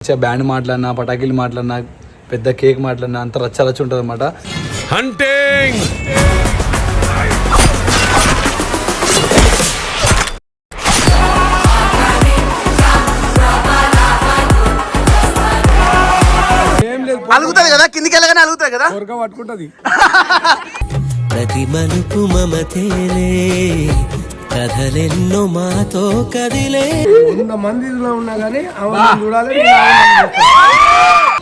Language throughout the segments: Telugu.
బ్యాండ్ మాట్లాడినా పటాకీలు మాట్లాడినా పెద్ద కేక్ మాట్లాడినా అంత రచ్చ ఉంటుంది అనమాట. హంటింగ్ అలుగుతుంది కదా, కిందికి వెళ్ళగానే అలుగుతుంది కదా, పట్టుకుంటది. ప్రతి మలుపు మమతేలే కథలెన్నో మాతో కదిలే 100 మందిలో ఉన్నా కానీ చూడాలి.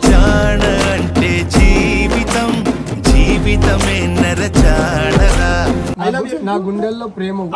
చాణ అంటే జీవితం, జీవితమే నరచాడరా. నా గుండెల్లో ప్రేమ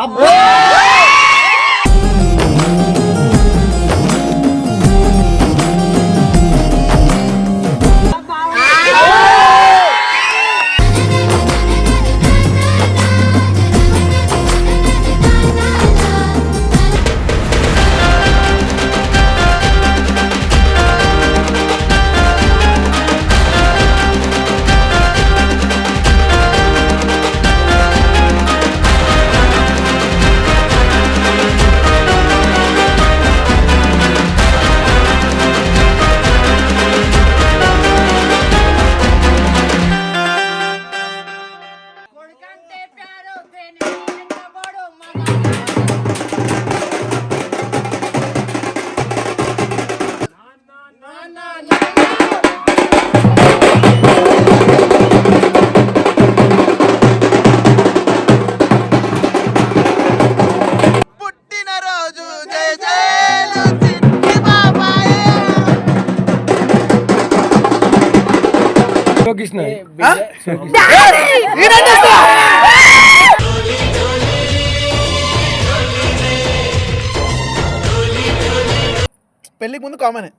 పెళ్లికి ముందు కామన్.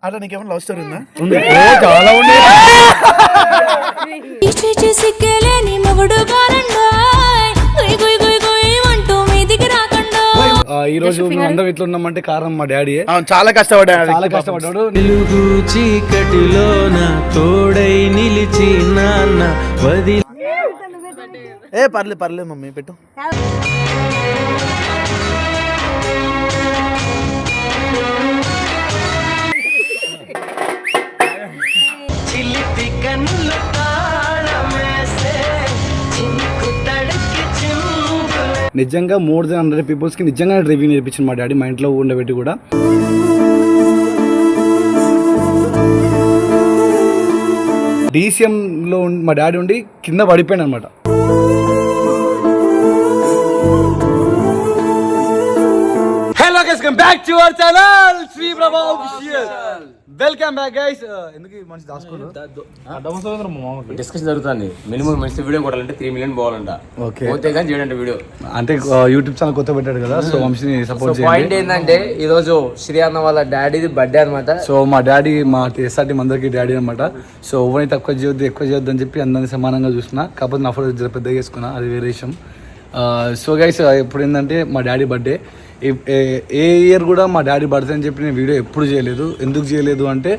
అట్లా నీకేమైనా లవ్ స్టోరీ ఉందా? చాలా ఉంది. ఈ రోజు అందరం ఇట్లా ఉన్నామంటే కారణం మా డాడీ. చాలా కష్టపడ్డాడు. తెలుగు చీకటిలో నా తోడై నిలిచి నాన్న వదిలి. పర్లేదు మమ్మీ పెట్టు. నిజంగా మోర్ దెన్ 100 పీపుల్స్ కి నిజంగా డ్రైవింగ్ నేర్పించింది మా డాడీ, మా ఇంట్లో ఉండబెట్టి కూడా. DCM లో మా డాడీ ఉండి కింద పడిపోయాడు అనమాట. Hello guys, welcome back to our channel Shri Prabha official. Welcome back guys. ఎందుకు మంచి దాసుకోండి డిస్కషన్ జరుగుతుంది. మినిమం మంచి వీడియో కొట్టాలంటే 3 million పోవాలంట. పోతే కానీ చేయడంటే వీడియో అంటే యూట్యూబ్ ఛానల్ కొత్త పెట్టాడు కదా, సో వంశీని సపోర్ట్ చేయండి. పాయింట్ ఏంటంటే ఈ రోజు శ్రీ అన్న వాళ్ళ డాడీది బర్త్డే అనమాట. సో మా డాడీ, మా ఎస్ఆర్ టీం అందరికి డాడీ అనమాట. సో ఎవరిని తక్కువ చేయొద్దు ఎక్కువ చేయొద్దు అని చెప్పి అందరినీ సమానంగా చూస్తున్నా. కాకపోతే నా ఫోటో జర పెద్దగా వేసుకున్నా, అది వేరే విషయం. సో గైస్, ఇప్పుడు ఏంటంటే మా డాడీ బర్త్డే. ఏ ఇయర్ కూడా మా డాడీ బర్త్డే అని చెప్పి నేను వీడియో ఎప్పుడు చేయలేదు. ఎందుకు చేయలేదు అంటే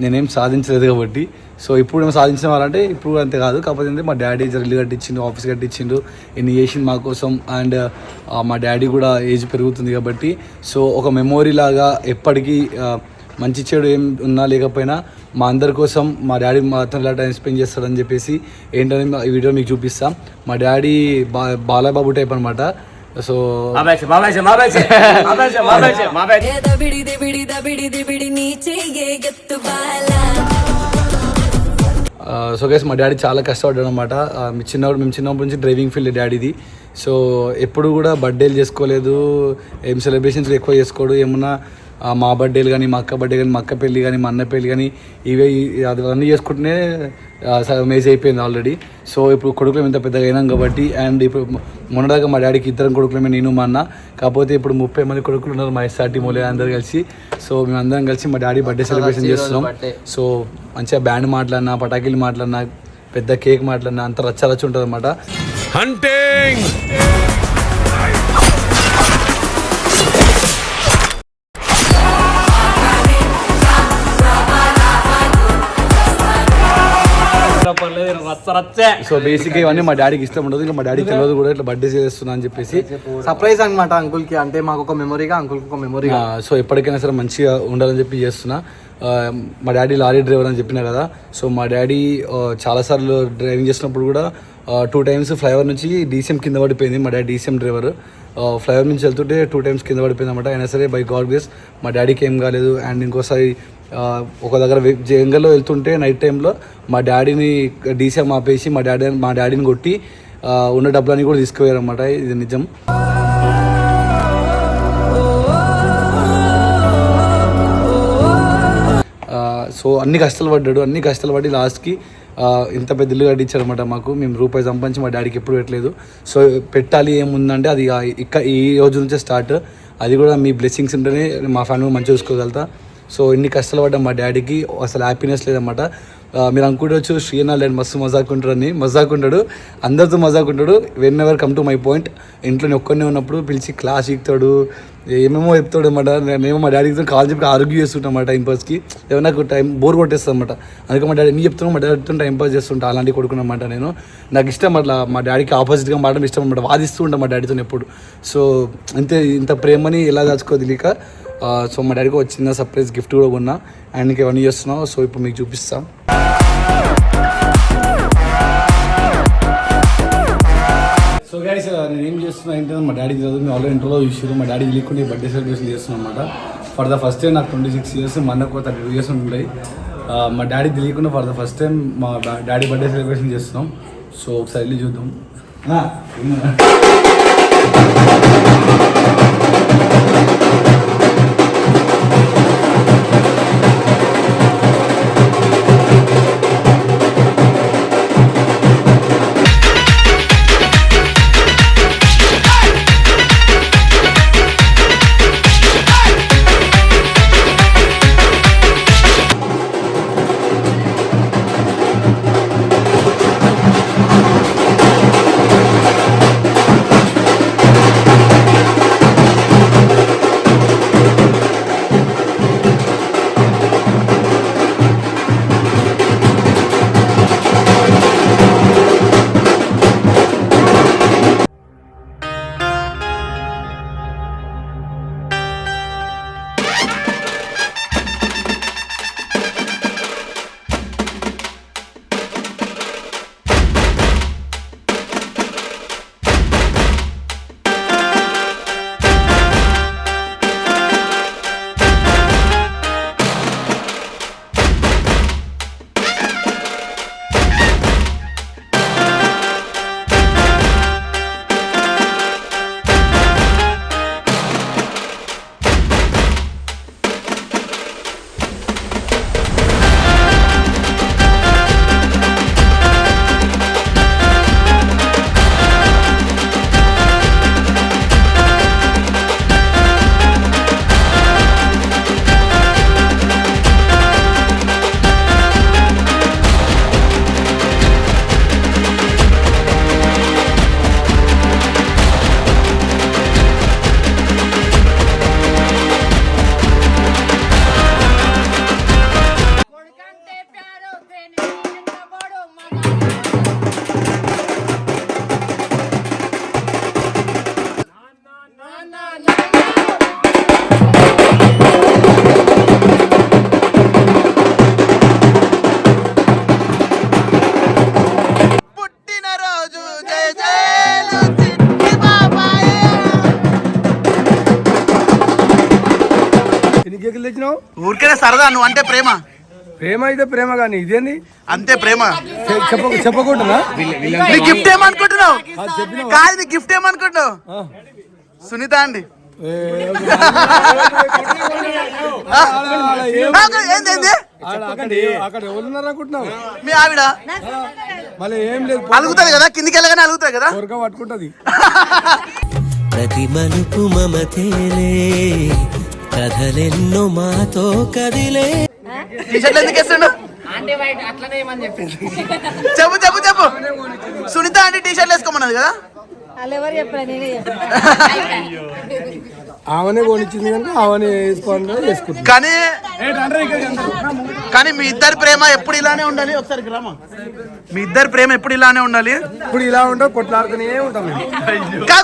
నేనేం సాధించలేదు కాబట్టి. సో ఇప్పుడు ఏమో సాధించిన వాళ్ళంటే ఇప్పుడు అంతే కాదు. కాకపోతే మా డాడీ ఇల్లు కట్టించిండు, ఆఫీస్ కట్టించిండు, ఎన్ని చేసిండు మా కోసం. అండ్ మా డాడీ కూడా ఏజ్ పెరుగుతుంది కాబట్టి సో ఒక మెమోరీ లాగా ఎప్పటికీ మంచి చెడు ఏం ఉన్నా లేకపోయినా మా అందరి కోసం మా డాడీ మాతో ఇలా టైం స్పెండ్ చేస్తాడని చెప్పేసి ఏంటని ఈ వీడియో మీకు చూపిస్తాం. మా డాడీ బాలబాబు టైప్ అనమాట. సో సో గైస్, మా డాడీ చాలా కష్టపడ్డాడు అనమాట. మేము చిన్నప్పటి నుంచి డ్రైవింగ్ ఫీల్డ్ డాడీది. సో ఎప్పుడు కూడా బర్త్డేలు చేసుకోలేదు, ఏం సెలబ్రేషన్స్ ఎక్కువ చేసుకోడు. ఏమన్నా మా బర్త్డేలు కానీ, మా అక్క బర్త్డే కానీ, మా అక్క పెళ్ళి కానీ, మా అన్న పెళ్ళి కానీ, అవన్నీ చేసుకుంటూనే మేజ్ అయిపోయింది ఆల్రెడీ. సో ఇప్పుడు కొడుకులు ఇంత పెద్దగా అయినాం కాబట్టి. అండ్ ఇప్పుడు మొన్నదాకా మా డాడీకి 2 కొడుకులమే, నేను మా అన్న. కాకపోతే ఇప్పుడు 30 మంది కొడుకులు ఉన్నారు మా ఎస్ఆర్ టీం వాళ్ళు అందరు కలిసి. సో మేమందరం కలిసి మా డాడీ బర్త్డే సెలబ్రేషన్ చేస్తున్నాం. సో మంచిగా బ్యాండ్ మాట్లాడినా పటాకీలు మాట్లాడినా పెద్ద కేక్ మాట్లాడినా అంత రచ్చ ఉంటుంది అనమాట. హంటింగ్ సో బేసిక్ ఇవన్నీ మా డాడీకి ఇష్టం ఉండదు, ఇంకా మా డాడీకి తెలియదు కూడా ఇట్లా బర్త్డే చేస్తున్నా అని చెప్పేసి. సర్ప్రైజ్ అనమాట అంకుల్ కి, అంటే మాకు ఒక మెమొరీగా, అంకుల్ కి ఒక మెమొరీగా. సో ఎప్పటికైనా సరే మంచిగా ఉండాలని చెప్పి చేస్తున్నా. మా డాడీ లారీ డ్రైవర్ అని చెప్పినా కదా. సో మా డాడీ చాలాసార్లు డ్రైవింగ్ చేసినప్పుడు కూడా 2 times ఫ్లైఓవర్ నుంచి డీసీఎం కింద పడిపోయింది. మా డాడీ డీసీఎం డ్రైవర్. ఫ్లైఓవర్ నుంచి వెళ్తుంటే 2 times కింద పడిపోయింది అనమాట. అయినా సరే బై గాడ్ గ్రేస్ మా డాడీకి ఏం కాలేదు. అండ్ ఇంకోసారి ఒక దగ్గర జంగల్లో వెళ్తుంటే నైట్ టైంలో మా డాడీని డీసీఎం ఆపేసి మా డాడీని కొట్టి ఉన్న డబ్బులన్నీ కూడా తీసుకుపోయారు అనమాట. ఇది నిజం. సో అన్ని కష్టాలు పడి లాస్ట్కి ఇంత పెద్ద ఇల్లు కట్టించారు అనమాట మాకు. మేము రూపాయి సంపాదించి మా డాడీకి ఎప్పుడు పెట్టలేదు. సో పెట్టాలి ఏముందంటే అది ఈ రోజు నుంచే స్టార్ట్. అది కూడా మీ బ్లెస్సింగ్స్ ఉంటేనే మా ఫ్యామిలీ మంచిగా చూసుకోగలుగుతా. సో ఇన్ని కష్టాలు పడ్డా మా డాడీకి అసలు హ్యాపీనెస్ లేదన్నమాట. మీరు అనుకుంటవచ్చు శ్రీనా లేని మస్తు మజాకుంటాడు, అందరితో మజాకుంటాడు. Whenever come to my point, ఇంట్లో ఒక్కనే ఉన్నప్పుడు పిలిచి క్లాస్ ఇస్తాడు, ఏమేమో చెప్తాడు అనమాట. నేను మా డాడీతో కాల్ చెప్పి ఆర్గ్యూ చేస్తుంటా అన్నమాట టైంపాస్కి. ఏమైనా నాకు టైం బోర్ కొట్టేస్తాను అనమాట. అందుకే మా డాడీ చెప్తున్నాను, మా డాడీతో టైంపాస్ చేస్తుంటా. అలాంటి కొడుకున్నమాట నేను. నాకు ఇష్టం అట్లా మా డాడీకి ఆపోజిట్గా మాట్లాడడం ఇష్టం అనమాట. వాదిస్తూ ఉంటాను మా డాడీతో ఎప్పుడు. సో ఇంత ప్రేమని ఎలా దాచుకోదిలేక సో మా డాడీకి ఒక చిన్న సర్ప్రైజ్ గిఫ్ట్ కూడా కొన్నా. అండ్ ఇంకా ఇవన్నీ చేస్తున్నావు. సో ఇప్పుడు మీకు చూపిస్తాం. సో గైస్ నేను ఏం చేస్తున్నా ఏంటంటే మా డాడీ చదువు మేము ఆల్రెడీ ఇంట్రోలో చూసారు. మా డాడీ లేకుండా బర్త్డే సెలబ్రేషన్ చేస్తున్నాం అనమాట. ఫర్ ద ఫస్ట్ టైం నాకు 26 years, మా అన్నకు 32 years ఉంటాయి. మా డాడీ తెలియకుండా ఫర్ ద ఫస్ట్ టైం మా డాడీ బర్త్డే సెలబ్రేషన్ చేస్తున్నాం. సో ఒకసారి వెళ్ళి చూద్దాం. ఊరికే సరదా, నువ్వు అంటే ప్రేమ అయితే ప్రేమ కానీ ఇదేంది అంతే ప్రేమ. చెప్పకుండా నీ గిఫ్ట్ ఏమనుకుంటున్నావు? కాదు, నీ గిఫ్ట్ ఏమనుకుంటున్నావు? సునీత అండి. అక్కడ ఎవరున్నారు అనుకుంటున్నావు? మీ ఆవిడ మళ్ళీ ఏం లేదు, అలుగుతుంది కదా, కిందికి వెళ్ళగానే అలుగుతుంది కదా, కొరక పట్టుకుంటది. ప్రతి మలుపు మమతేలే, కథలెన్నో మాతో కదిలే. టీషర్ట్లు ఎందుకు వేస్తుండు? చెప్పు. సునీత అంటే టీషర్ట్లు వేసుకోమన్నది కదా. ఆమెనే కొనిచ్చింది కనుక ఆమెనే వేసుకుంటాం. కానీ మీ ఇద్దరి ప్రేమ ఎప్పుడు ఇలానే ఉండాలి. ఒకసారి గ్రామం, మీ ఇద్దరి ప్రేమ ఎప్పుడు ఇలానే ఉండాలి. ఇప్పుడు ఇలా ఉంటాం, కొట్లాడుతూనే ఉంటాం.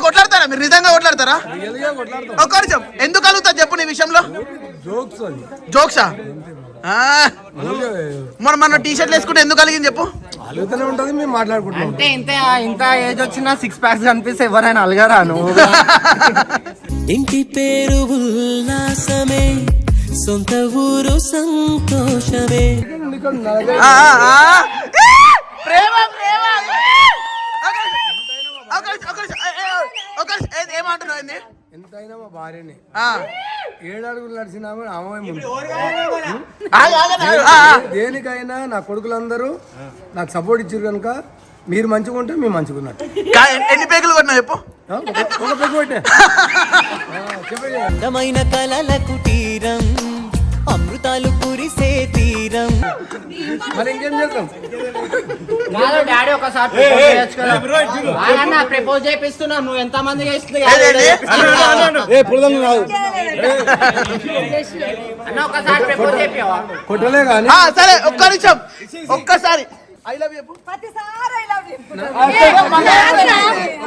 కొట్లాడతారా మీరు? నిజంగా కొట్లాడతారా? ఒక్క నిమిషం, ఎందుకు కలుగుతా చెప్పు నీ విషయంలో. జోక్స్ జోక్సా? మన టీ షర్ట్లు వేసుకుంటే ఎందుకు కలిగింది చెప్పు. అలుగుతూనే ఉంటది, మేము మాట్లాడుకుంటున్నాం. అంటే ఇంత ఏజ్ వచ్చినా 6 packs కనిపిస్తే ఎవరైనా అలగరా నువ్వు? ఇంటి పేరు ఉల్లాసమే, సొంత ఊరు సంతోషమే. ప్రేమ ప్రేమ ఏమంటున్నావు? ఎంతైనా మా భార్యని 7 అడుగులు నడిచినా కూడా ఆమె ముందు. దేనికైనా నా కొడుకులందరూ నాకు సపోర్ట్ ఇచ్చారు కనుక మీరు మంచిగా ఉంటే మేము మంచిగా ఉన్నట్టు. ఎన్ని పేగులు కొన్నా చెప్పు. ఒక పెగ్గు కొట్టే అందమైన కలల కుటీరం, అమృతాలు కురిసే తీరం. మరి ఇంకేం చేద్దాం? డాడీ ఒకసారి ప్రపోజ్ చేపిస్తున్నావు, నువ్వు ఎంత మందిగా ఇస్తుంది అన్న, ఒకసారి ప్రపోజ్ చేపివా? కొట్టలే కానీ సరే ఒక్క నిమిషం, ఒక్కసారి ఐ లవ్ యూ.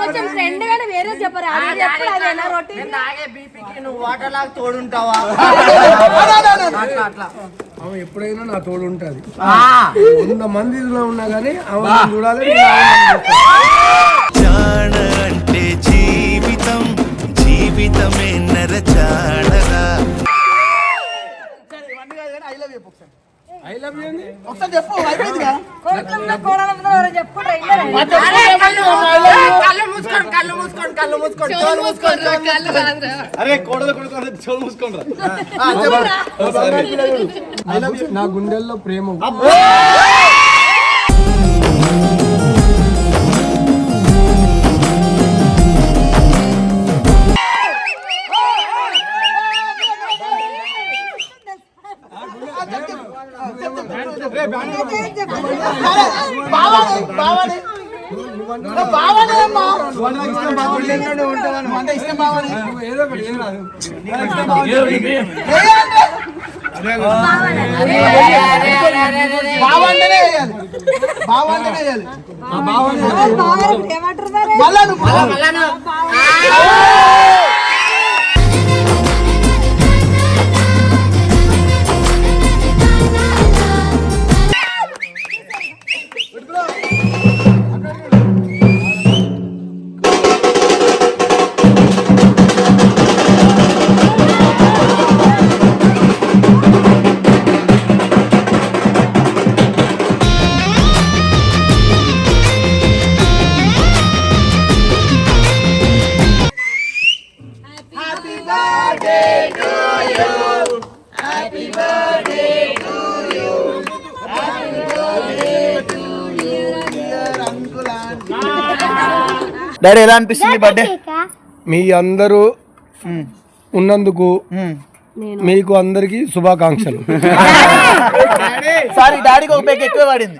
కొంచెం ఫ్రెండ్ గానే వేరే చెప్పరా? అది ఎప్పుడు అదేనా రొటీన్? నాగే బీపీకి నువ్వు వాటర్ లాగా తోడుంటావా? అట్లా ఆమె ఎప్పుడైనా నా తోడు ఉంటుంది. 100 మందిలో ఉన్నా కానీ ఆమె చూడాలి. జాణ అంటే జీవితం, జీవితమే నరచాడరా. ఐ లవ్ యూ అని ఒకసారి చెప్పు, అయిపోయింది కదా. కోట్లంలో కోడలంలో ఎవరో చెప్పుకుంటారు. కళ్ళు మూసుకోండి. నా గుండెల్లో ప్రేమ. డాడీ ఎలా అనిపిస్తుంది బర్త్డే? మీ అందరూ ఉన్నందుకు మీకు అందరికి శుభాకాంక్షలు. సారీ డాడీకి ఒక పేక్ ఎక్కువ పడింది.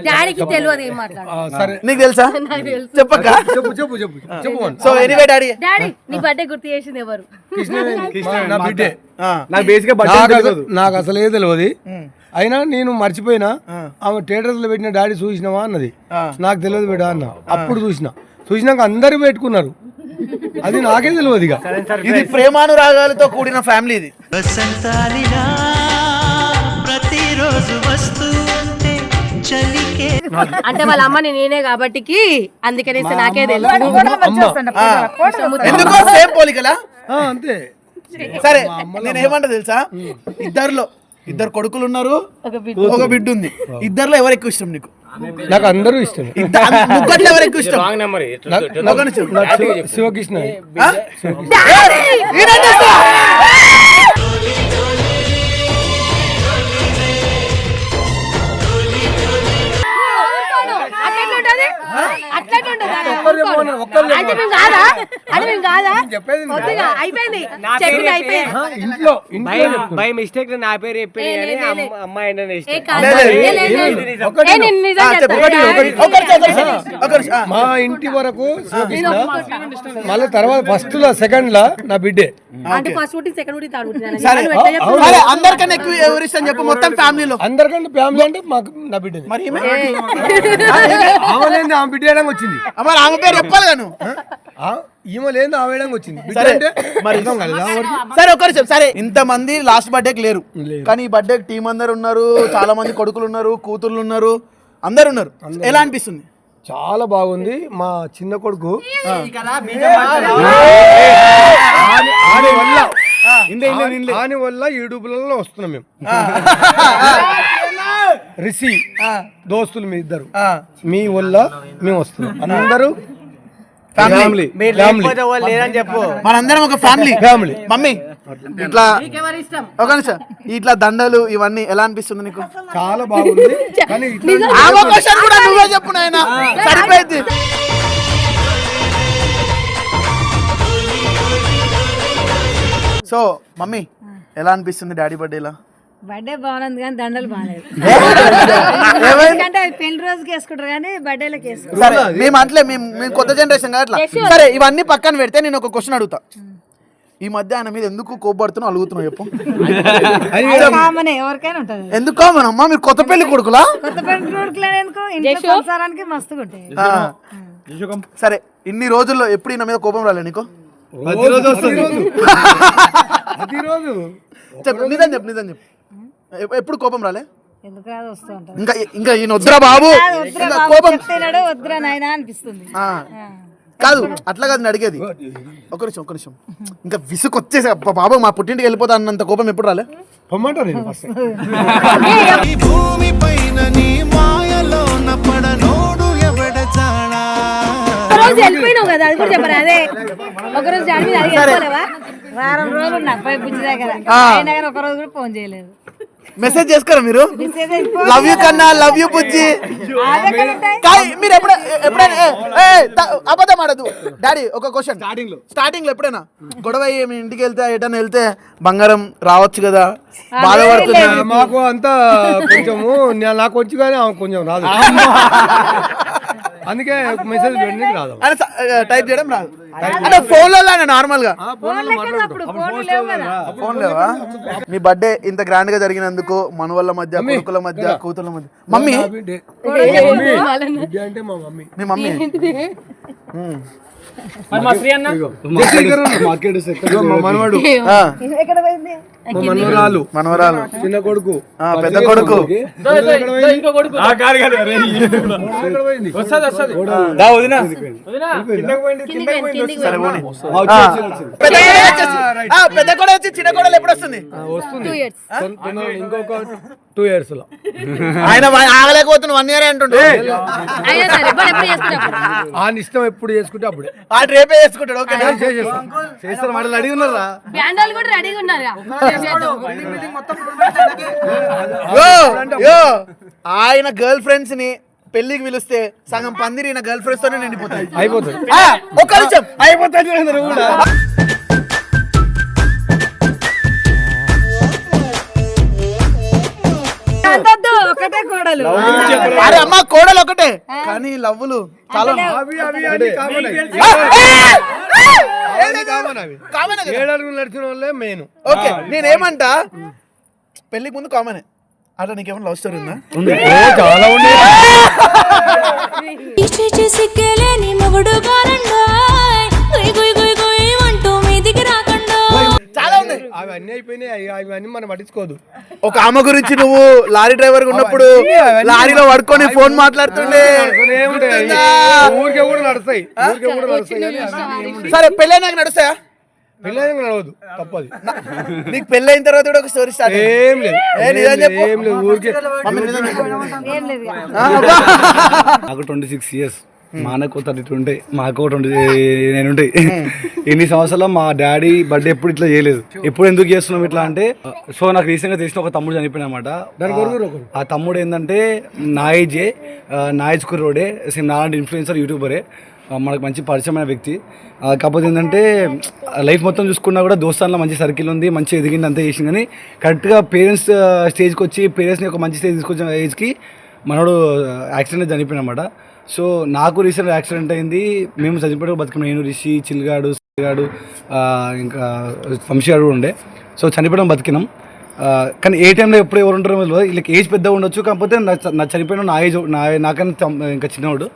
డాడీకి తెలియదు ఏం మాట్లాడు. సరే, నీకు తెలుసా? చెప్పక్క. చెప్పు. సో ఎనీవే డాడీ, డాడీ నీ బర్త్డే గుర్తు చేసింది ఎవరు? నా బిడ్డే. నాకు బేసిక్గా బర్త్డే నాకు అసలే తెలియదు. అయినా నేను మర్చిపోయినా. ఆమె థియేటర్స్ లో పెట్టిన డాడీ చూసినావా అన్నది. నాకు తెలియదు బిడ్డ అన్న. అప్పుడు చూసినాక అందరు పెట్టుకున్నారు. అది నాకే తెలియదు. ఇక ఇది ప్రేమానురాగాలతో కూడిన ఫ్యామిలీ ఇది. వసంతాలిలా ప్రతిరోజు వస్తూ ఉంటే చలికే. అంటే వాళ్ళ అమ్మని నేనే కాబట్టికి అందుకనేసి నాకే తెలుసు. ఎందుకో సేమ్ పోలికలా. అంతే. సరే నేను ఏమంటా తెలుసా, ఇద్దరు కొడుకులు ఉన్నారు, ఒక బిడ్డ ఉంది. ఇద్దరులో ఎవరు ఎక్కువ ఇష్టం నీకు? నాకు అందరూ ఇష్టం. ముగ్గురు ఎవరు ఎక్కువ ఇష్టం? శివకృష్ణ. ఇంట్లో బై మిస్టేక్ నా పేరు చెప్పి అమ్మాయి మా ఇంటి వరకు మళ్ళీ తర్వాత ఫస్ట్ లా సెకండ్ లా నా బిడ్డే. అందరికన్నా ఎక్కువ ఎవరు ఇష్టం చెప్పు మొత్తం ఫ్యామిలీలో? అందరికంటే ఫ్యామిలీ అంటే మాకు నా బిడ్డ. మరి ఆమె బిడ్డ వచ్చింది. మరి ఆమె పేరు చెప్పాలి అడిగాను. ఈమె లేదు ఆ వేయడానికి వచ్చింది బిడ్డ సరే అంటే మరి అర్థం కాలేదా ఎవరికి? సరే ఒక్క నిమిషం. సరే ఇంతమంది లాస్ట్ బర్త్డేకి లేరు, కానీ ఈ బర్త్డేకి టీం అందరు ఉన్నారు, చాలా మంది కొడుకులు ఉన్నారు, కూతుర్లు ఉన్నారు, అందరు ఉన్నారు. ఎలా అనిపిస్తుంది? చాలా బాగుంది. మా చిన్న కొడుకు ఆని వల్ల యూట్యూబ్లలో వస్తున్నాం మేము. రిషి దోస్తులు మీ ఇద్దరు, మీ వల్ల మేము వస్తున్నాం. అందరూ ఫ్యామిలీ లేదని చెప్పు. మనందరం ఒక ఫ్యామిలీ. మమ్మీ ఇట్లా ఒక నిమిషం, ఇట్లా దండలు ఇవన్నీ ఎలా అనిపిస్తుంది నీకు? చాలా బాగుంది. కానీ అవకాశం కూడా నువ్వే చెప్పు నాయన, సరిపోయింది. సో మమ్మీ ఎలా అనిపిస్తుంది డాడీ బర్త్డేలా? బర్త్డే బాగుంది కానీ దండలు బాగాలేదు. ఎందుకంటే అవి పెళ్లి రోజుకి వేసుకుంటారు కానీ బర్త్డేలకు వేసుకుంటారు. సరే మేము అట్లే మేము కొత్త జనరేషన్ కదా అట్లా. సరే ఇవన్నీ పక్కన పెడితే నేను ఒక క్వశ్చన్ అడుగుతా. ఈ మధ్య ఆయన మీద ఎందుకు కోపడుతున్నావు అలుగుతున్నావు చెప్పు? కామనే, ఎవరికైనా ఉంటది. ఎందుకు కామన్ అమ్మా? మీరు కొత్త పెళ్లి కొడుకులా? కొత్త పెళ్లి కొడుకులే ఎందుకు, ఇంట్లో సంసారానికి మస్తుగా ఉంటాయి. సరే ఇన్ని రోజుల్లో ఎప్పుడు ఈయన మీద కోపం రాలే నీకు? చెప్పు, నిజం చెప్పు. ఎప్పుడు కోపం రాలే? ఎందుకు రాదు, వస్తూ ఉంటారు. ఇంకా ఈయన వద్దురా బాబు, కోపం వద్దురా నాయన అనిపిస్తుంది. కాదు అట్లా కాదు నేను అడిగేది. ఒక నిమిషం ఇంకా విసుగు వచ్చేసి బాబు మా పుట్టింటికి వెళ్ళిపోతా అన్నంత కోపం ఎప్పుడు రాలే? పొమ్మంటా నేను ఫస్ట్. ఈ భూమి పైన నీ మాయలోన పడనోడు ఎవడ జానా. రోజు వెళ్ళిపోయినావు కదా, అది కూడా చెప్పరా? అదే ఒకరోజు డాడీ మీద అది వెళ్ళిపోలేవా? వారం రోజులు ఉన్నా పోయి బుజ్జి దగ్గర, ఆయన దగ్గర ఒక రోజు కూడా ఫోన్ చేయలేదు. మెసేజ్ చేసుకోరా మీరు? లవ్ యూ కన్నా, లవ్ యూ బుజ్జి. మీరు ఎప్పుడైనా అబద్ధం ఆడదు డాడీ. ఒక క్వశ్చన్, స్టార్టింగ్ లో ఎప్పుడైనా గొడవ అయ్యి మీ ఇంటికి వెళ్తే ఎటన్నా వెళ్తే బంగారం రావచ్చు కదా, బాధపడుతున్నా? మాకు అంతా కొంచెము నాకు వచ్చి కానీ ఆమె కొంచెం రాదు, అందుకే మెసేజ్ పెట్టడానికి రాదు, టైప్ చేయడం రాదు. అంటే ఫోన్ లో నార్మల్ గా ఫోన్ లేవా? మీ బర్త్డే ఇంత గ్రాండ్ గా జరిగినందుకు మన వాళ్ళ మధ్య, కొడుకుల మధ్య, కూతుర్ల మధ్య, మమ్మీ అంటే మా మమ్మీ, మీ మమ్మీ మనవడు, మనవరాలు, చిన్న కొడుకు, పెద్ద కొడుకు, పెద్ద కూడా వచ్చి చిన్న కూడా ఎప్పుడు వస్తుంది? ఇంకొక 2 years లో. ఆయన ఆగలేకపోతున్నా 1 year అంటుండే. ఆయన ఇష్టం ఎప్పుడు చేసుకుంటే అప్పుడే. ఆ రేపే చేసుకుంటాడు. ఓకే చేస్తారు, వాళ్ళు అడిగి ఉన్నారా? ఆయన గర్ల్ ఫ్రెండ్స్ ని పెళ్లికి పిలిస్తే సగం పందిరి గర్ల్ ఫ్రెండ్స్ తోనే నిండిపోతాయి. అయిపోతుంది. ఒక్క నిమిషం అయిపోతుంది. ఒకటే కోడలు. అరే అమ్మ కోడలు ఒకటే, కానీ లవ్వులు చాలా. నడిచిన వాళ్ళే మెయిన్. ఓకే నేనేమంటా, పెళ్లికి ముందు కామనే. అట్లా నీకేమన్నా లవ్ స్టోరీ ఉందా? చాలా ఉన్నాయి. చాలా ఉంది. అవన్నీ అయిపోయినాయి, అవన్నీ మనం పట్టించుకోదు. ఒక ఆమె గురించి నువ్వు లారీ డ్రైవర్ ఉన్నప్పుడు లారీలో పడుకొని ఫోన్ మాట్లాడుతుండే, ఊరికే కూడా నడుస్తాయి. సరే పెళ్ళైనాక నడుస్తాయా? పెళ్ళైనా నడవదు, తప్పది. నీకు పెళ్ళైన తర్వాత కూడా ఒక స్టోరీ స్టార్ట్. ఏం లేదు, ఏం లేదు, ఊరికే. నాకు 26 years, మా అన్నకు 32 ఉంటాయి, మాకు 29 ఉంటాయి. ఇన్ని సంవత్సరాలు మా డాడీ బర్త్డే ఎప్పుడు ఇట్లా చేయలేదు. ఎప్పుడు ఎందుకు చేస్తున్నాం ఇట్లా అంటే, సో నాకు రీసెంట్గా తెలిసిన ఒక తమ్ముడు చనిపోయిన అనమాట. ఆ తమ్ముడు ఏంటంటే నా ఏజే, నా ఏజ్ కుర్రోడే, సేమ్ నాలాంటి ఇన్ఫ్లుయెన్సర్, యూట్యూబరే, మనకు మంచి పరిచయమైన వ్యక్తి. కాకపోతే ఏంటంటే లైఫ్ మొత్తం చూసుకున్నా కూడా దోస్తాన్లో మంచి సర్కిల్ ఉంది, మంచి ఎదిగింది, అంతా చేసింది. కానీ కరెక్ట్గా పేరెంట్స్ స్టేజ్కి వచ్చి పేరెంట్స్ని ఒక మంచి స్టేజ్ తీసుకొచ్చిన ఏజ్కి మనోడు యాక్సిడెంట్ చనిపోయిన అనమాట. సో నాకు రీసెంట్గా యాక్సిడెంట్ అయింది. మేము చనిపోయాడు బతుకున్నాం, నేను, రిషి, చిల్గాడు, సిల్గాడు, ఇంకా వంశీగాడు ఉండే. సో చనిపోవడం బతికినాం. కానీ ఏ టైంలో ఎప్పుడు ఎవరు ఉంటారో వీళ్ళకి ఏజ్ పెద్దగా ఉండొచ్చు, కాకపోతే నా చనిపోయిన నా ఏజ్ నాకన్నా ఇంకా చిన్నవాడు.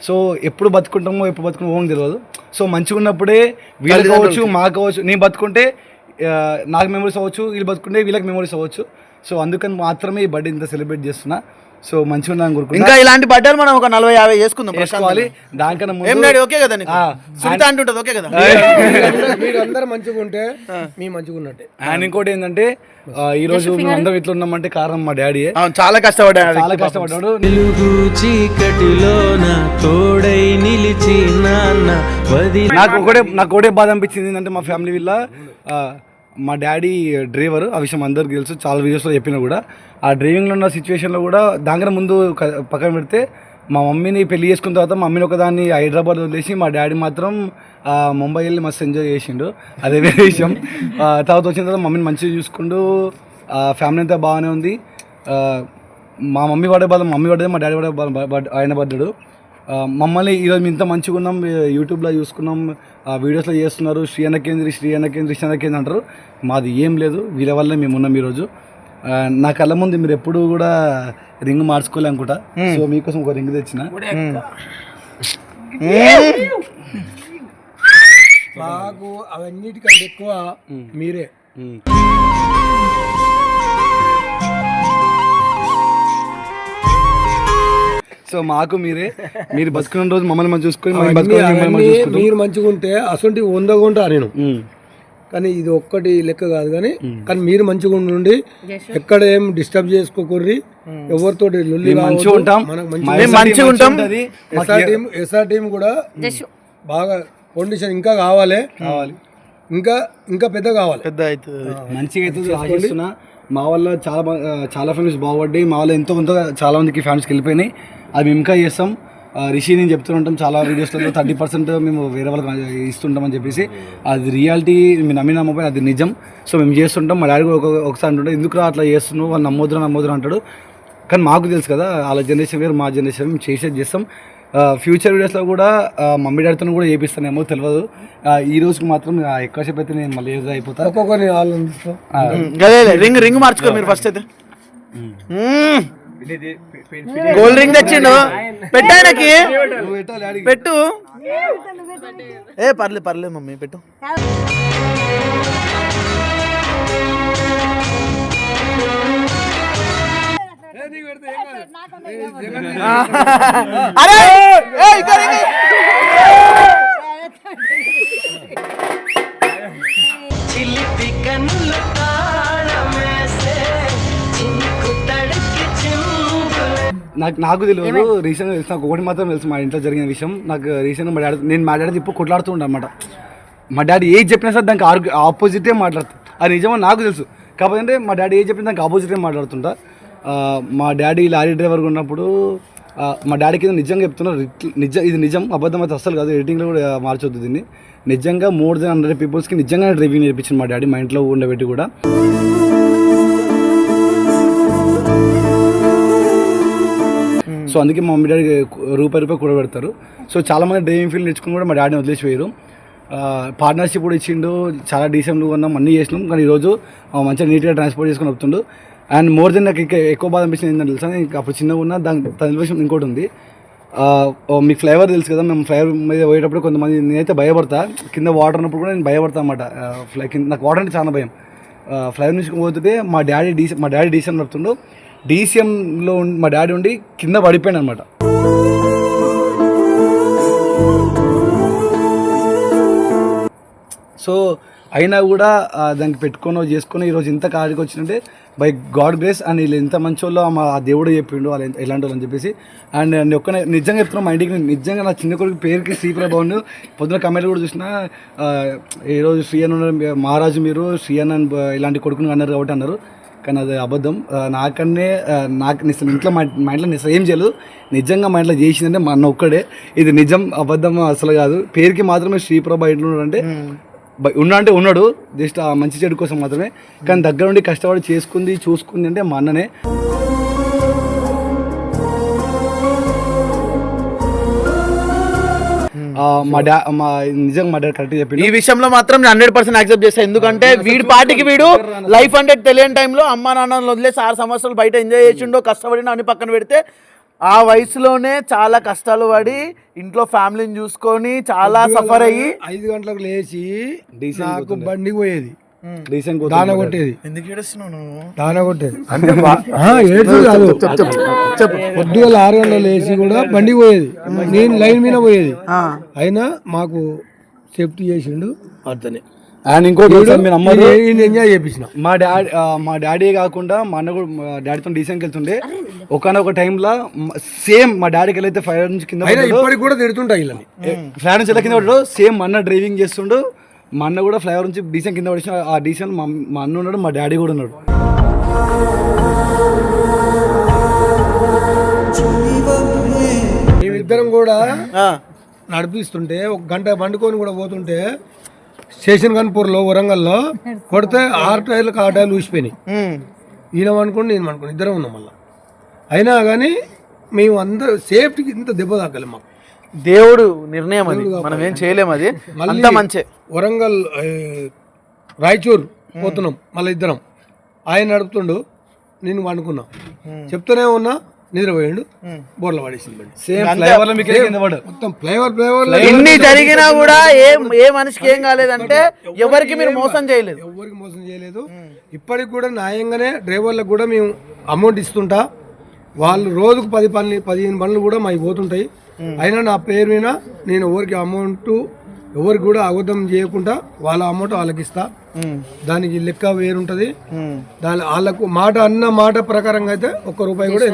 సో ఎప్పుడు బతుకుంటామో ఎప్పుడు బతుకుంటామో తెలియదు. సో మంచిగా ఉన్నప్పుడే వీళ్ళకి కావచ్చు మాకు కావచ్చు, నేను బతుకుంటే నాకు మెమరీస్ అవ్వచ్చు, వీళ్ళు బతుకుంటే వీళ్ళకి మెమరీస్ అవ్వచ్చు. సో అందుకని మాత్రమే ఈ బర్త్డే ఇంత సెలబ్రేట్ చేస్తున్నా. సో మంచిగా ఉన్నాను కోరుకుంటున్నా. ఇంకా ఇలాంటి బర్త్డేలు మనం ఒక 40-50 చేసుకుందాం. చేసుకోవాలి. దానికన్నా ఏం డాడీ ఓకే కదా నీకు? సునీత అంటుంటది ఓకే కదా? మీరు అందరు మంచిగా ఉంటే మీ మంచిగా ఉన్నట్టే. అండ్ ఇంకోటి ఏంటంటే ఈ రోజు మేము అందరం ఇట్లా ఉన్నామంటే కారణం మా డాడీయే. చాలా కష్టపడ్డాడు, చాలా కష్టపడ్డాడు. చీకటిలోన తోడై నిలిచి నాన్న నాకు ఒకటే బాధ అనిపించింది ఏంటంటే మా ఫ్యామిలీ వల్ల మా డాడీ డ్రైవర్, ఆ విషయం అందరికి తెలుసు, చాలా వీడియోస్లో చెప్పినా కూడా. ఆ డ్రైవింగ్లో ఉన్న సిచ్యువేషన్లో కూడా దానికన్నా ముందు పక్కన పెడితే మా మమ్మీని పెళ్లి చేసుకున్న తర్వాత మా మమ్మీని ఒకదాన్ని హైదరాబాద్ వదిలేసి మా డాడీ మాత్రం ముంబై వెళ్ళి మస్తు ఎంజాయ్ చేసిండు. అదే వేరే విషయం. తర్వాత వచ్చిన తర్వాత మమ్మీని మంచిగా చూసుకుంటూ ఫ్యామిలీ అంతా బాగానే ఉంది. మా మమ్మీ పడే బాధ మమ్మీ పడ్డది, మా డాడీ పడే ఆయన పడ్డాడు. మమ్మల్ని ఈరోజు మేము ఇంత మంచిగా ఉన్నాం, యూట్యూబ్లో చూసుకున్నాం, వీడియోస్లో చేస్తున్నారు, శ్రీ అన్న కేంద్ర అంటారు. మాది ఏం లేదు, వీళ్ళ వల్లే మేము ఉన్నాం ఈరోజు. నా కళ్ళ ముందు మీరు ఎప్పుడు కూడా రింగ్ మార్చుకోలే అనుకుంటా. సో మీకోసం ఒక రింగ్ తెచ్చిన. మాకు అవన్నిటికంటే ఎక్కువ మీరే. సో మాకు మీరు బతుకున్న రోజు మమ్మల్ని మంచి చూసుకొని మీరు మంచిగా ఉంటే అసలు 100 ఉంటా నేను. కానీ ఇది ఒక్కటి లెక్క కాదు, కానీ మీరు మంచిగా ఉండి ఎక్కడ ఏం డిస్టర్బ్ చేసుకోకూర్రి, ఎవరితో మంచిగా ఉంటాం. ఎస్ఆర్ టీం కూడా బాగా కండిషన్ ఇంకా కావాలి, ఇంకా పెద్ద కావాలి, పెద్ద అవుతుంది, మంచిగా అవుతుంది ఆశిస్తున్నా. మా వల్ల చాలా ఫ్యామిలీస్ బాగుపడ్డాయి, మా వల్ల ఎంతో కొంత చాలా మందికి ఫ్యామిలీస్కి వెళ్ళిపోయినాయి. అది మేము ఇంకా చేస్తాం. రిషి నేను చెప్తుంటాం చాలా వీడియోస్లలో 30% మేము వేరే వాళ్ళకి ఇస్తుంటామని చెప్పేసి. అది రియాలిటీ, మీరు నమ్మకపోయి అది నిజం. సో మేము చేస్తుంటాం. మా డాడీ కూడా ఒకసారి అంటుంటే ఎందుకు అట్లా చేస్తున్నావు, వాళ్ళు నమ్మొద్దురా అంటాడు. కానీ మాకు తెలుసు కదా, వాళ్ళ జనరేషన్ వేరు, మా జనరేషన్ మేము చేస్తాం. ఫ్యూచర్ వీడియోస్లో కూడా మమ్మీ డాడీతో కూడా చేపిస్తానేమో తెలియదు. ఈ రోజుకి మాత్రం ఎక్కువసేపు అయితే నేను మళ్ళీ ఏదో అయిపోతాను. రింగ్ మార్చుకో మీరు ఫస్ట్ అయితే. గోల్డ్ రింగ్ తెచ్చిండు, పెట్టాయనకి పెట్టు. పర్లేదు మమ్మీ పెట్టు. నాకు తెలియదు, రీసెంట్గా తెలుసు. నాకు ఒకటి మాత్రం తెలుసు, మా ఇంట్లో జరిగిన విషయం. నాకు రీసెంట్గా మా డాడీ ఇప్పుడు కొట్లాడుతూ ఉంటా అన్నమాట. మా డాడీ ఏది చెప్పినా సార్ దానికి ఆపోజిటే మాట్లాడుతాను. అది నిజమో నాకు తెలుసు, కాకపోతే మా డాడీ ఏది చెప్పినా దానికి ఆపోజిటే మాట్లాడుతుంటా. మా డాడీ లారీ డ్రైవర్గా ఉన్నప్పుడు మా డాడీకి నిజంగా చెప్తున్నారు, ఇది నిజం, అబద్ధం అయితే అస్సలు కాదు, ఎడిటింగ్లో కూడా మార్చొద్దు దీన్ని. నిజంగా మోర్ దెన్ 100 పీపుల్స్కి నిజంగానే డ్రైవింగ్ నేర్పించింది మా డాడీ, మా ఇంట్లో ఉండబెట్టి కూడా. సో అందుకే మా మమ్మీ డాడీ రూపాయి కూడా పెడతారు. సో చాలామంది డ్రైవింగ్ ఫీల్డ్ నేర్చుకుని కూడా మా డాడీని వదిలేసిపోయారు. పార్ట్నర్షిప్ కూడా ఇచ్చిండు, చాలా డీసెంట్గా ఉన్నాం, అన్నీ చేసినాం. కానీ ఈరోజు మంచిగా నీట్గా ట్రాన్స్పోర్ట్ చేసుకుని వస్తుండు. అండ్ మోర్ దెన్ నాకు ఇంకా ఎక్కువ బాధ అనిపించింది ఏంటంటే తెలుసా, ఇంకా అప్పుడు చిన్నగా ఉన్న దాని విషయం ఇంకోటి ఉంది. మీకు ఫ్లైఓవర్ తెలుసు కదా, మేము ఫ్లైఓవర్ మీద పోయేటప్పుడు కొంతమంది, నేనైతే భయపడతా, కింద వాటర్ ఉన్నప్పుడు కూడా నేను భయపడతా అన్నమాట. నాకు వాటర్ అంటే చాలా భయం. ఫ్లైఓవర్ నుంచి పోతుంటే మా డాడీ డీసీఎం నడుపుతుండు. డీసీఎంలో మా డాడీ ఉండి కింద పడిపోయాను అనమాట. సో అయినా కూడా దానికి పెట్టుకొని చేసుకొని ఈరోజు ఇంత కాడికి వచ్చిందంటే బై గాడ్ గ్రేస్. అండ్ వీళ్ళు ఎంత మంచి వాళ్ళు ఆ దేవుడు చెప్పిండు వాళ్ళు ఎలాంటి వాళ్ళు అని చెప్పేసి. అండ్ నిజంగా చెప్తున్నాను, మా ఇంటికి నిజంగా నా చిన్న కొడుకు పేరుకి శ్రీప్రభావన్ పొద్దున కమెంట్లు కూడా చూసిన, ఈరోజు శ్రీ అన్న మహారాజు మీరు శ్రీ అన్న ఇలాంటి కొడుకుని అన్నారు కాబట్టి అన్నారు. కానీ అది అబద్ధం. నాకు ఇంట్లో మా ఇంట్లో నిజం ఏం చేయలేదు. నిజంగా మా ఇంట్లో చేసిందంటే మా అన్న ఒక్కడే. ఇది నిజం, అబద్ధం అసలు కాదు. పేరుకి మాత్రమే శ్రీప్రభ ఎట్లా ఉన్నాడంటే ఉన్నాడు, జస్ట్ ఆ మంచి చెడు కోసం మాత్రమే. కానీ దగ్గర నుండి కష్టపడి చూసుకుంది అంటే మా అన్ననే. నిజంగా మా డాడీ కరెక్ట్ చెప్పి ఈ విషయంలో మాత్రం 100% యాక్సెప్ట్ చేస్తాను. ఎందుకంటే వీడి పాటికి వీడు లైఫ్ అంటే తెలియని టైంలో అమ్మా నాన్న వదిలేసి 6 సంవత్సరాలు బయట ఎంజాయ్ చేసిండో, కష్టపడినా అని పక్కన పెడితే ఆ వయసులోనే చాలా కష్టాలు పడి ఇంట్లో ఫ్యామిలీని చూసుకొని చాలా సఫర్ అయ్యి 5 గంటలకు లేచి Decent నాకు పోతుండే. బండికి పోయేది, రీసెంట్ దాన కొట్టేది, ఎందుకు ఏడుస్తున్నావు నువ్వు? దాన కొట్టేది అంటే ఏడుచు కాదు, పొద్దుగల 6 గంటలు లేచి కూడా బండికి పోయేది, నేను లైన్ మీద పోయేది. అయినా మాకు సేఫ్టీ చేసిండు అతనే. అండ్ ఇంకోటి ఒకసారి మీరు నమ్మరు, ఎంజాయ్ చేపించిన. మా డాడీ కాకుండా మా అన్న కూడా మా డాడీతో డీసెంట్కి వెళ్తుండే. ఒకనొక టైంలో సేమ్ మా డాడీకి వెళ్ళైతే ఫైర్ నుంచి కింద అయినా ఇప్పటికి కూడా తిడుతుంటాయి వీళ్ళని. ఫ్లైఓవర్ నుంచి ఎలా కింద పడ్డాడు, సేమ్ మా అన్న డ్రైవింగ్ చేస్తుండు. మా అన్న కూడా ఫ్లైఓవర్ నుంచి డీసెంట్ కింద పడేసిన. ఆ డీసెంట్ మా అన్న ఉన్నాడు, మా డాడీ కూడా ఉన్నాడు. మేమిద్దరం కూడా నడిపిస్తుంటే 1 గంట వండుకొని కూడా పోతుంటే స్టేషన్ కన్పూర్లో వరంగల్లో కొడితే 6 టైర్లకు 6 టైర్లు ఊసిపోయినాయి. ఈయన అనుకోండి నేను అనుకోండి, ఇద్దరం ఉన్నాం మళ్ళీ. అయినా కానీ మేము అందరూ సేఫ్టీకి ఇంత దెబ్బ తాగలేం. మాకు దేవుడు నిర్ణయం అది, మనం ఏం చేయలేము. అది అంతా మంచి. వరంగల్ రాయచూర్ పోతున్నాం మళ్ళీ ఇద్దరం. ఆయన నడుపుతుండు, నేను వండుకున్నా, చెప్తూనే ఉన్నా, నిద్రపోయిండు, బోర్ల పడేసింది. సేమ్ ఫ్లైఓవర్ మొత్తం ఫ్లైఓవర్ ఎన్ని జరిగినా కూడా ఏ మనిషికి ఏం కాలేదంటే ఎవరికి మీరు మోసం చేయలేదు. ఎవరికి మోసం చేయలేదు. ఇప్పటికి కూడా న్యాయంగానే డ్రైవర్లకు కూడా మేము అమౌంట్ ఇస్తుంటా. వాళ్ళు రోజుకు 15 పనులు కూడా మాకు పోతుంటాయి. అయినా నా పేరు మీద నేను ఎవరికి అమౌంట్ ఎవరికి కూడా అబద్ధం చేయకుండా వాళ్ళ అమౌంట్ వాళ్ళకి ఇస్తా. దానికి లెక్క వేరుంటది. దాని వాళ్ళకు మాట ప్రకారంగా అయితే ₹1 కూడా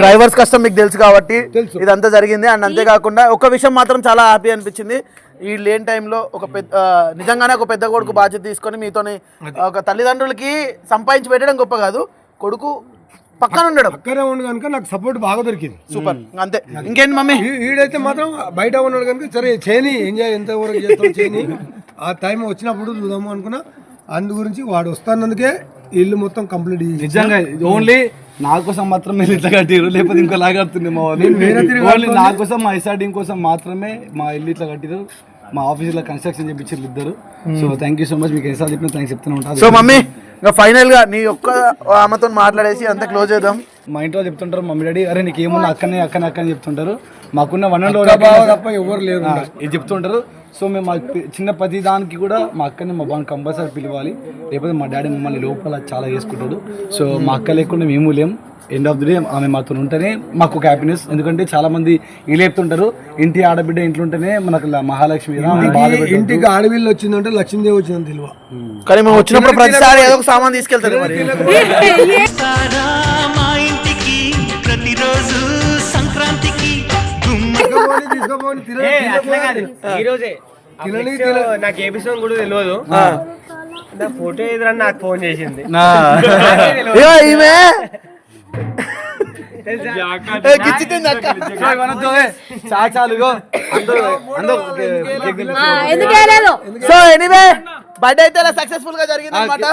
డ్రైవర్స్ కష్టం మీకు తెలుసు కాబట్టి ఇదంతా జరిగింది. అండ్ అంతేకాకుండా ఒక విషయం మాత్రం చాలా హ్యాపీ అనిపించింది. ఈ లేని టైంలో ఒక పెద్ద నిజంగానే ఒక పెద్ద కొడుకు బాధ్యత తీసుకొని మీతోని ఒక తల్లిదండ్రులకి సంపాదించి పెట్టడం గొప్ప కాదు, కొడుకు పక్కన ఉండడం పక్కనే ఉండు కనుక నాకు సపోర్ట్ బాగా దొరికింది. సూపర్. అంతే. ఇంకేంటి మమ్మీ? వీడైతే మాత్రం బయట ఉన్నాడు కనుక సరే చేయని ఎంజాయ్ ఎంతవరకు చేస్తాం చేయని. ఆ టైం వచ్చినప్పుడు చూద్దాము అనుకున్నా. అందు గురించి వాడు వస్తానందుకే ఇల్లు మొత్తం కంప్లీట్ చేసి నిజంగా ఓన్లీ నా కోసం మాత్రమే ఇట్లా కట్టిరు, లేకపోతే ఇంకో లాగా కడుతుంది మా వాళ్ళు. ఓన్లీ నా కోసం, మా ఎస్ఆర్టీం కోసం మాత్రమే మా ఇల్లు ఇట్లా కట్టిరు. మా ఆఫీస్లో కన్స్ట్రక్షన్ చేయించారు ఇద్దరు. So thank you so much. మీకు ఎన్నిసార్లు చెప్పిన థ్యాంక్స్ చెప్తూనే ఉంటాను. సో మమ్మీ ఇంకా ఫైనల్ గా నీ ఒక్క ఆమెతో మాట్లాడేసి అంతా క్లోజ్ చేద్దాం. మా ఇంట్లో చెప్తుంటారు మమ్మీ డాడీ, అరే నీకు ఏమున్నా అక్కనే అని చెప్తుంటారు. మాకున్న 1 and తప్ప ఎవరు లేరు ఇది చెప్తుంటారు. సో మేము మా చిన్న ప్రతి దానికి కూడా మా అక్కని మా బాగా కంపల్సరీ పిలవాలి, లేకపోతే మా డాడీ మమ్మల్ని లోపల చాలా చేసుకుంటాడు. సో మా అక్క లేకుండా మేము లేం. ఎండ్ ఆఫ్ ది డే ఆమె మాతో ఉంటేనే మాకు ఒక హ్యాపీనెస్. ఎందుకంటే చాలా మంది ఇలా చెప్తుంటారు, ఇంటి ఆడబిడ్డ ఇంట్లో ఉంటేనే మనకు మహాలక్ష్మి. ఇంటికి ఆడవిల్లు వచ్చిందంటే లక్ష్మీదేవి వచ్చిందని తెలివ. కానీ మేము వచ్చినప్పుడు ప్రతిసారి ఏదో ఒక సామాన్ తీసుకెళ్తారు. మరి మా ఇంటికి ప్రతిరోజు సంక్రాంతికి నాకు ఎపిసోడ్ కూడా తెలియదు. నా ఫోటో ఎదురని నాకు ఫోన్ చేసింది. ఈమె సో ఎనీవే బర్త్డే అయితే సక్సెస్ఫుల్ గా జరిగింది అన్నమాట.